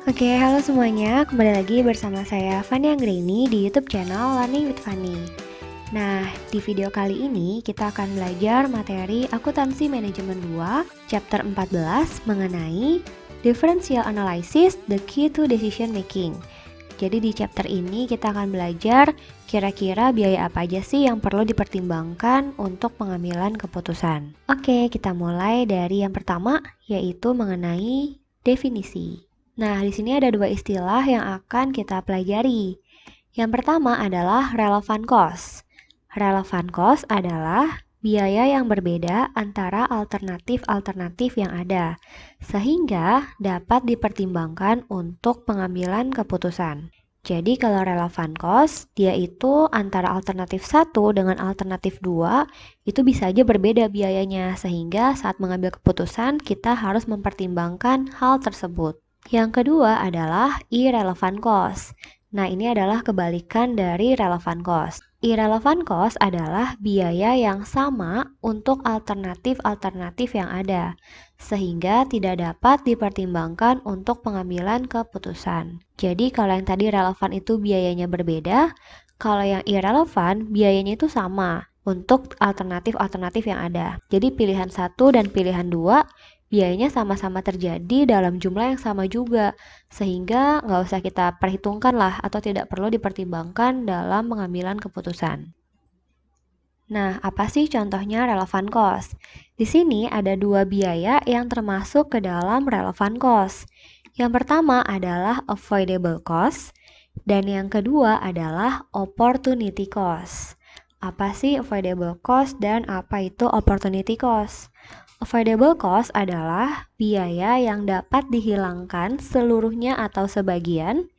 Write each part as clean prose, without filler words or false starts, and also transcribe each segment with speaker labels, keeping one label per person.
Speaker 1: Oke, halo semuanya. Kembali lagi bersama saya Fanny Anggraini di YouTube channel Learning with Fanny. Nah, di video kali ini kita akan belajar materi Akuntansi Manajemen 2, chapter 14 mengenai Differential Analysis, the key to decision making. Jadi di chapter ini kita akan belajar kira-kira biaya apa aja sih yang perlu dipertimbangkan untuk pengambilan keputusan. Oke, kita mulai dari yang pertama, yaitu mengenai definisi. Nah, di sini ada dua istilah yang akan kita pelajari. Yang pertama adalah relevant cost. Relevant cost adalah biaya yang berbeda antara alternatif-alternatif yang ada, sehingga dapat dipertimbangkan untuk pengambilan keputusan. Jadi kalau relevant cost, dia itu antara alternatif 1 dengan alternatif 2, itu bisa aja berbeda biayanya, sehingga saat mengambil keputusan kita harus mempertimbangkan hal tersebut. Yang kedua adalah irrelevant cost. Nah, ini adalah kebalikan dari relevant cost. Irrelevant cost adalah biaya yang sama untuk alternatif-alternatif yang ada, sehingga tidak dapat dipertimbangkan untuk pengambilan keputusan. Jadi, kalau yang tadi relevan itu biayanya berbeda, kalau yang irrelevant biayanya itu sama untuk alternatif-alternatif yang ada. Jadi, pilihan 1 dan pilihan 2 biayanya sama-sama terjadi dalam jumlah yang sama juga, sehingga nggak usah kita perhitungkan lah atau tidak perlu dipertimbangkan dalam pengambilan keputusan. Nah, apa sih contohnya relevant cost? Di sini ada dua biaya yang termasuk ke dalam relevant cost. Yang pertama adalah avoidable cost, dan yang kedua adalah opportunity cost. Apa sih avoidable cost dan apa itu opportunity cost? Avoidable cost adalah biaya yang dapat dihilangkan seluruhnya atau sebagian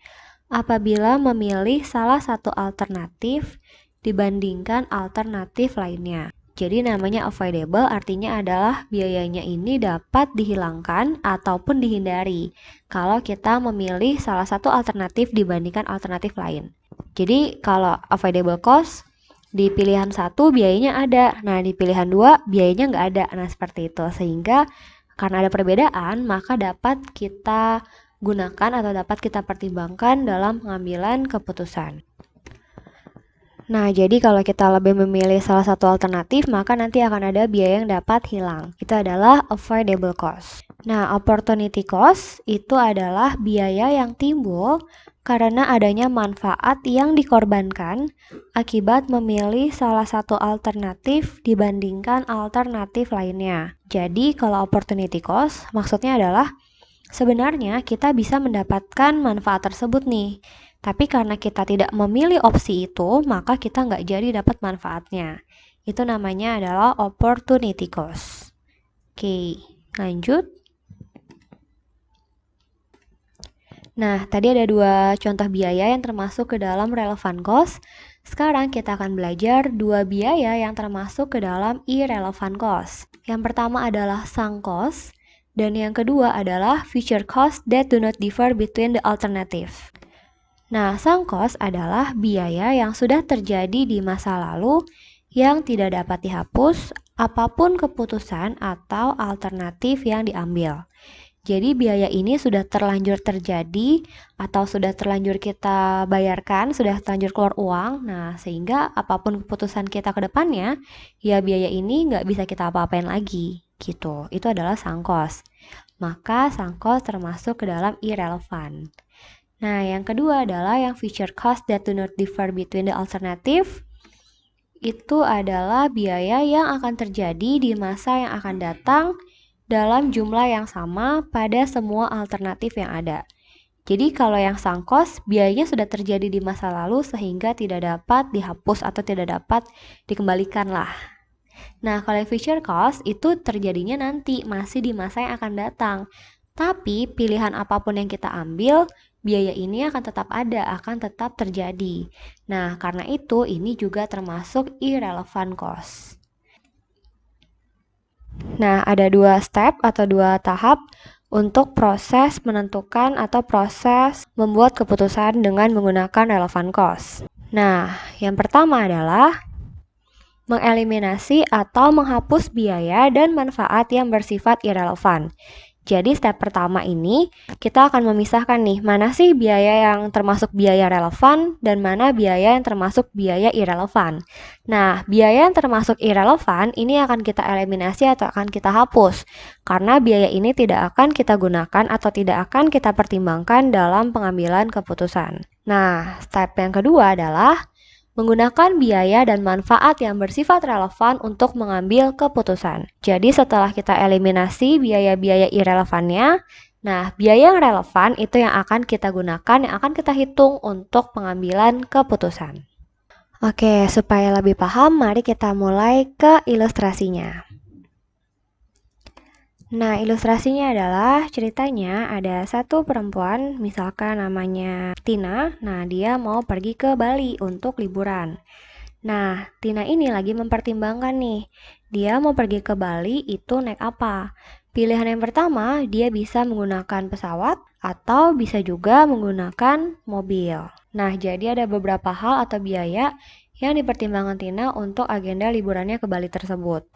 Speaker 1: apabila memilih salah satu alternatif dibandingkan alternatif lainnya. Jadi namanya avoidable artinya adalah biayanya ini dapat dihilangkan ataupun dihindari kalau kita memilih salah satu alternatif dibandingkan alternatif lain. Jadi kalau avoidable cost, di pilihan 1 biayanya ada, nah di pilihan 2 biayanya nggak ada. Nah seperti itu, sehingga karena ada perbedaan maka dapat kita gunakan atau dapat kita pertimbangkan dalam pengambilan keputusan. Nah, jadi kalau kita lebih memilih salah satu alternatif, maka nanti akan ada biaya yang dapat hilang. Itu adalah avoidable cost. Nah, opportunity cost itu adalah biaya yang timbul karena adanya manfaat yang dikorbankan akibat memilih salah satu alternatif dibandingkan alternatif lainnya. Jadi, kalau opportunity cost maksudnya adalah sebenarnya kita bisa mendapatkan manfaat tersebut nih. Tapi karena kita tidak memilih opsi itu, maka kita nggak jadi dapat manfaatnya. Itu namanya adalah opportunity cost. Oke, lanjut. Nah, tadi ada dua contoh biaya yang termasuk ke dalam relevant cost. Sekarang kita akan belajar dua biaya yang termasuk ke dalam irrelevant cost. Yang pertama adalah sunk cost, dan yang kedua adalah future cost that do not differ between the alternative. Nah, sunk cost adalah biaya yang sudah terjadi di masa lalu yang tidak dapat dihapus apapun keputusan atau alternatif yang diambil. Jadi biaya ini sudah terlanjur terjadi atau sudah terlanjur kita bayarkan, sudah terlanjur keluar uang. Nah, sehingga apapun keputusan kita ke depannya, ya biaya ini nggak bisa kita apa-apain lagi, gitu. Itu adalah sunk cost. Maka sunk cost termasuk ke dalam irrelevant. Nah, yang kedua adalah yang future cost that do not differ between the alternative. Itu adalah biaya yang akan terjadi di masa yang akan datang dalam jumlah yang sama pada semua alternatif yang ada. Jadi kalau yang sunk cost, biayanya sudah terjadi di masa lalu sehingga tidak dapat dihapus atau tidak dapat dikembalikan lah. Nah, kalau yang future cost itu terjadinya nanti, masih di masa yang akan datang. Tapi pilihan apapun yang kita ambil, biaya ini akan tetap ada, akan tetap terjadi. Nah, karena itu ini juga termasuk irrelevant cost. Nah, ada dua step atau dua tahap untuk proses menentukan atau proses membuat keputusan dengan menggunakan relevant cost. Nah, yang pertama adalah mengeliminasi atau menghapus biaya dan manfaat yang bersifat irrelevant. Jadi step pertama ini kita akan memisahkan nih, mana sih biaya yang termasuk biaya relevan dan mana biaya yang termasuk biaya irrelevan. Nah, biaya yang termasuk irrelevan ini akan kita eliminasi atau akan kita hapus, karena biaya ini tidak akan kita gunakan atau tidak akan kita pertimbangkan dalam pengambilan keputusan. Nah, step yang kedua adalah menggunakan biaya dan manfaat yang bersifat relevan untuk mengambil keputusan. Jadi setelah kita eliminasi biaya-biaya irrelevannya, nah biaya yang relevan itu yang akan kita gunakan, yang akan kita hitung untuk pengambilan keputusan. Oke, supaya lebih paham, mari kita mulai ke ilustrasinya. Nah, ilustrasinya adalah ceritanya ada satu perempuan, misalkan namanya Tina. Nah, dia mau pergi ke Bali untuk liburan. Nah, Tina ini lagi mempertimbangkan nih, dia mau pergi ke Bali itu naik apa? Pilihan yang pertama, dia bisa menggunakan pesawat atau bisa juga menggunakan mobil. Nah, jadi ada beberapa hal atau biaya yang dipertimbangkan Tina untuk agenda liburannya ke Bali tersebut.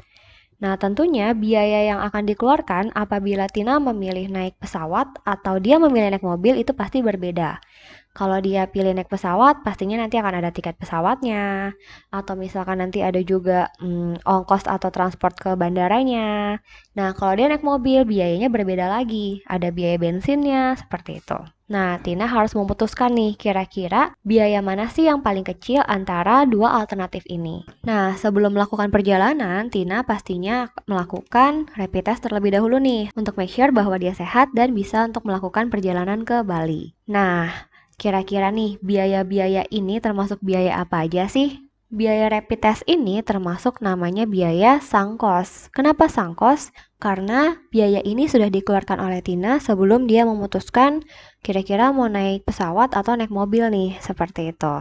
Speaker 1: Nah, tentunya biaya yang akan dikeluarkan apabila Tina memilih naik pesawat atau dia memilih naik mobil itu pasti berbeda. Kalau dia pilih naik pesawat, pastinya nanti akan ada tiket pesawatnya, atau misalkan nanti ada juga ongkos atau transport ke bandaranya. Nah, kalau dia naik mobil, biayanya berbeda lagi, ada biaya bensinnya, seperti itu. Nah, Tina harus memutuskan nih, kira-kira biaya mana sih yang paling kecil antara dua alternatif ini. Nah, sebelum melakukan perjalanan, Tina pastinya melakukan rapid test terlebih dahulu nih, untuk make sure bahwa dia sehat dan bisa untuk melakukan perjalanan ke Bali. Nah, kira-kira nih, biaya-biaya ini termasuk biaya apa aja sih? Biaya rapid test ini termasuk namanya biaya sangkos. Kenapa sangkos? Karena biaya ini sudah dikeluarkan oleh Tina sebelum dia memutuskan kira-kira mau naik pesawat atau naik mobil nih, seperti itu.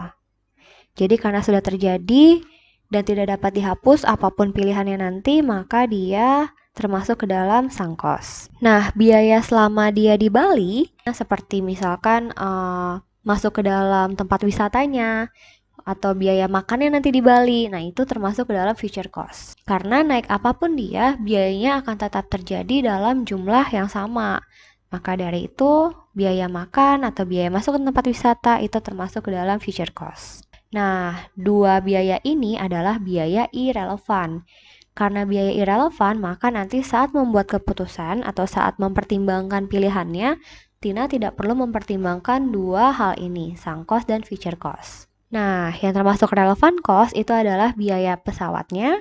Speaker 1: Jadi karena sudah terjadi dan tidak dapat dihapus apapun pilihannya nanti, maka dia termasuk ke dalam sangkos. Nah, biaya selama dia di Bali, seperti misalkan masuk ke dalam tempat wisatanya, atau biaya makannya nanti di Bali, nah itu termasuk ke dalam future cost. Karena naik apapun dia, biayanya akan tetap terjadi dalam jumlah yang sama. Maka dari itu, biaya makan atau biaya masuk ke tempat wisata itu termasuk ke dalam future cost. Nah, dua biaya ini adalah biaya irrelevan. Karena biaya irrelevan, maka nanti saat membuat keputusan atau saat mempertimbangkan pilihannya, Tina tidak perlu mempertimbangkan dua hal ini, sunk cost dan future cost. Nah, yang termasuk relevan cost itu adalah biaya pesawatnya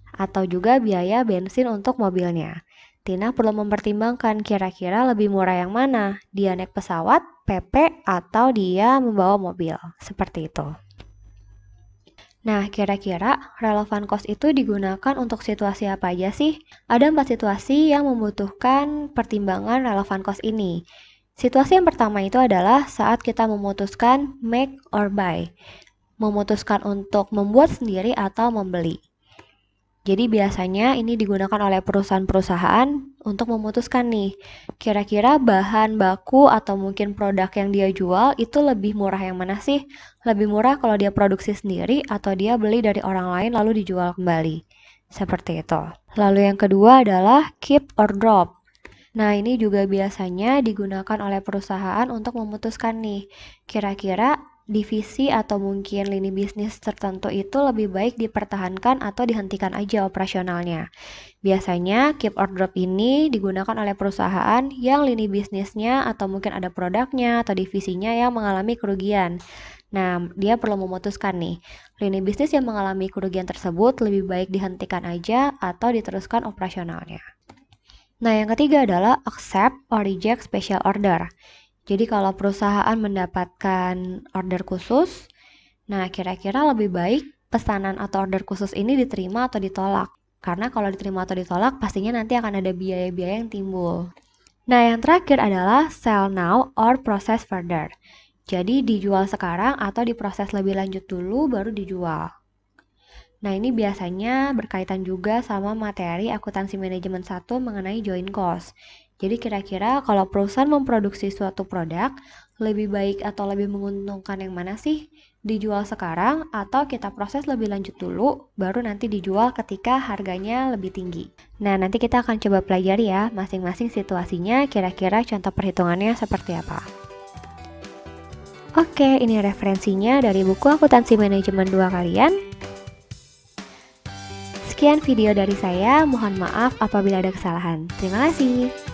Speaker 1: atau juga biaya bensin untuk mobilnya. Tina perlu mempertimbangkan kira-kira lebih murah yang mana, dia naik pesawat, PP, atau dia membawa mobil. Seperti itu. Nah, kira-kira relevan cost itu digunakan untuk situasi apa aja sih? Ada 4 situasi yang membutuhkan pertimbangan relevan cost ini. Situasi yang pertama itu adalah saat kita memutuskan make or buy. Memutuskan untuk membuat sendiri atau membeli. Jadi biasanya ini digunakan oleh perusahaan-perusahaan untuk memutuskan nih, kira-kira bahan baku atau mungkin produk yang dia jual itu lebih murah yang mana sih? Lebih murah kalau dia produksi sendiri atau dia beli dari orang lain lalu dijual kembali. Seperti itu. Lalu yang kedua adalah keep or drop. Nah, ini juga biasanya digunakan oleh perusahaan untuk memutuskan nih, kira-kira divisi atau mungkin lini bisnis tertentu itu lebih baik dipertahankan atau dihentikan aja operasionalnya. Biasanya keep or drop ini digunakan oleh perusahaan yang lini bisnisnya atau mungkin ada produknya atau divisinya yang mengalami kerugian. Nah, dia perlu memutuskan nih, lini bisnis yang mengalami kerugian tersebut lebih baik dihentikan aja atau diteruskan operasionalnya. Nah, yang ketiga adalah accept or reject special order. Jadi kalau perusahaan mendapatkan order khusus, nah kira-kira lebih baik pesanan atau order khusus ini diterima atau ditolak. Karena kalau diterima atau ditolak, pastinya nanti akan ada biaya-biaya yang timbul. Nah, yang terakhir adalah sell now or process further. Jadi dijual sekarang atau diproses lebih lanjut dulu baru dijual. Nah, ini biasanya berkaitan juga sama materi akuntansi manajemen 1 mengenai joint cost. Jadi kira-kira kalau perusahaan memproduksi suatu produk, lebih baik atau lebih menguntungkan yang mana sih? dijual sekarang atau kita proses lebih lanjut dulu, baru nanti dijual ketika harganya lebih tinggi. Nah, nanti kita akan coba pelajari ya, masing-masing situasinya kira-kira contoh perhitungannya seperti apa. Oke, ini referensinya dari buku Akuntansi Manajemen 2 kalian. Sekian video dari saya, mohon maaf apabila ada kesalahan. Terima kasih.